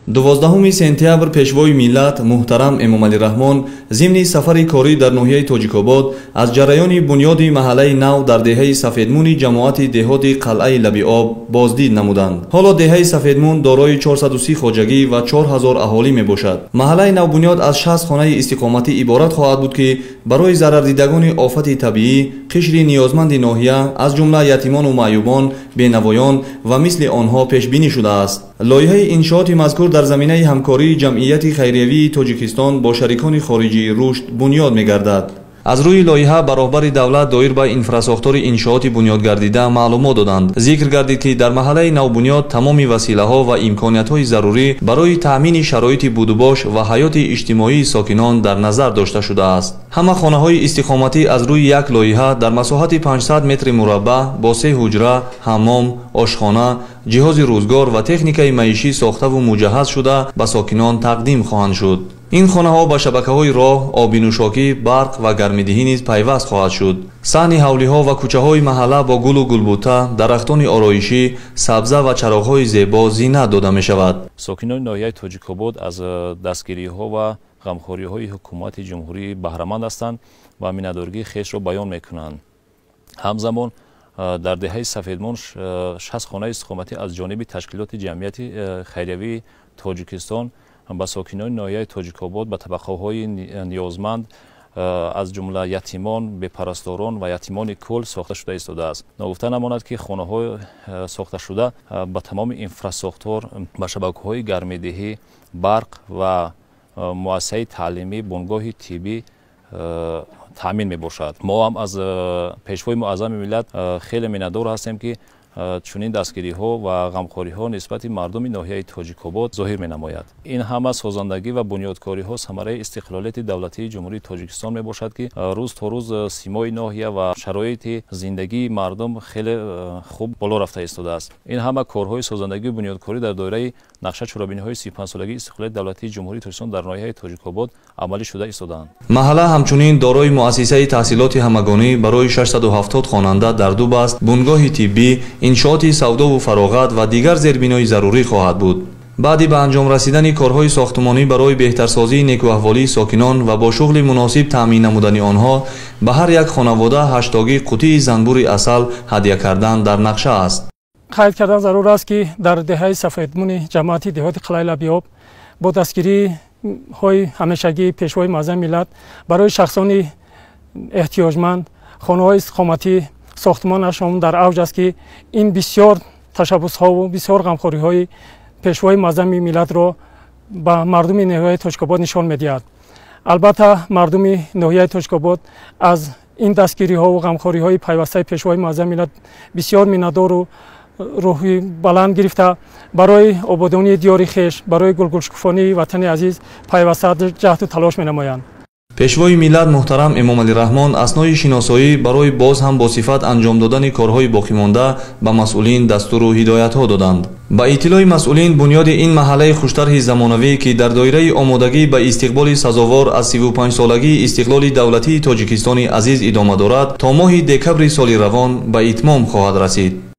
12 сентябр пешвои миллат муҳтарам Эмомалӣ Раҳмон зимни сафари корӣ дар ноҳияи Тоҷикобод аз ҷараёни бунёди маҳаллаи нав дар деҳаи Сафедмуни ҷамоати деҳоти қалъаи Лаби Об боздид намуданд. ҳоло деҳаи Сафедмун дорои 430 хоҷагӣ ва 4000 аҳолӣ мебошад. маҳаллаи навбунёд аз 60 хонаи истиқоматӣ иборат хоҳад буд ки барои зарардидагони офати табиӣ, қишри ниёзманди ноҳия аз ҷумла ятимону маъюбон, бенавоён ва мисли онҳо пешбинӣ шудааст. лоиҳаи иншооти мазкур дар заминаи ҳамкории ҷамъияти хайриявии Тоҷикистон бо шарикони хориҷии рушд бунёд мегардад. аз рӯи лоиҳа бароҳбари давлат доир ба инфрасохтори иншооти бунёдгардида маълумот доданд. зикр гардид ки дар маҳаллаи навбунёд тамоми василаҳо ва имкониятҳои зарурӣ барои таъмини шароити будубош ва ҳаёти иҷтимоии сокинон дар назар дошта шудааст. ҳама хонаҳои истиқоматӣ аз рӯи як лоиҳа дар масоҳати 500 метри мураббаъ бо 3 ҳуҷра, ҳаммом, ошхона, ҷиҳози рӯзгор ва техникаи маишӣ сохтаву муҷаҳҳаз шуда ба сокинон тақдим хоҳанд шуд. ин хонаҳо ба шабакаҳои роҳ, оби нӯшокӣ, барқ ва гармидиҳӣ низ пайваст хоҳад шуд. саҳни ҳавлиҳо ва кӯчаҳои маҳалла бо гулу гулбута, дарахтони ороишӣ, сабза ва чароғҳои зебо зинат дода мешавад. сокинони ноҳияи Тоҷикобод аз дастгириҳо ва ғамхориҳои ҳукумати ҷумҳурӣ баҳраманд ҳастанд ва миннатдоригии хешро баён мекунанд. ҳамзамон дар деҳаи Сафедмун 60 хонаи истиқоматӣ аз ҷониби ташкилоти ҷамъияти хайриявии Тоҷикистон ба сокинони ноҳияи Тоҷикобод ба табақаҳои ниёзманд аз ҷумла ятимон, бепарасторон ва ятимони кул сохта шуда истодааст. ногуфта намонад ки хонаҳо сохта шуда ба тамоми инфрасохтор, ба шабакаҳои гармидиҳӣ, барқ ва муассисаи таълимӣ, бунгоҳи тиббӣ таъмин мебошад. мо ҳам аз пешвои муаззами миллат хеле миннатдор ҳастем ки чунин дастгириҳо ва ғамхориҳо нисбати мардуми ноҳияи Тоҷикобод зоҳир менамояд. ин ҳама созандагӣ ва бунёдкориҳо самараи истиқлолияти давлатии ҷумҳурии Тоҷикистон мебошад ки рӯз то рӯз симои ноҳия ва шароити зиндагии мардум хеле хуб боло рафта истодааст. ин ҳама корҳои созандагию бунёдкорӣ дар доираи нақша чорабиниҳои 35-солагии истиқлолияти давлатии ҷумҳурии Тоҷикистон дар ноҳияи Тоҷикобод амалӣ шуда истодаанд. маҳалла ҳамчунин дорои муассисаи таҳсилоти ҳамагонӣ барои 670 хонанда дар ду баст, бунгоҳи тиббӣ, иншооти савдову фароғат ва дигар зербинои зарурӣ хоҳад буд. баъди ба анҷом расидани корҳои сохтмонӣ барои беҳтарсозии некуаҳволии сокинон ва бо шуғли муносиб таъмин намудани онҳо, ба ҳар як хонавода 80 қутии занбури асал ҳадя кардан дар нақша аст. қайд кардан зарур аст ки дар деҳаи Сафедмуни ҷамоати деҳоти қалъаи Лаби Об бо дастгириҳои ҳамешагии пешвои муаззами миллат барои шахсони эҳтиёҷманд хонаҳои истиқоматӣ сохтмонашон дар авҷ аст ки ин бисёр ташаббусҳову бисёр ғамхориҳои пешвои муаззами миллатро ба мардуми ноҳияи Тоҷикобод нишон медиҳад. албатта мардуми ноҳияи Тоҷикобод аз ин дастгириҳову ғамхориҳои пайвастаи пешвои муаззами миллат бисёр миннатдору рӯҳи баланд гирифта барои ободонии диёри хеш, барои гулгулшукуфонии ватани азиз пайваста ҷаҳду талош менамоянд. пешвои миллат муҳтарам Эмомалӣ Раҳмон аснои шиносоӣ барои боз ҳам босифат анҷом додани корҳои боқимонда ба масъулин дастуру ҳидоятҳо доданд. ба иттилои масъулин, бунёди ин маҳаллаи хуштарҳи замонавӣ ки дар доираи омодагӣ ба истиқболи сазовор аз 35-солагии истиқлоли давлатии Тоҷикистони азиз идома дорад, то моҳи декабри соли равон ба итмом хоҳад расид.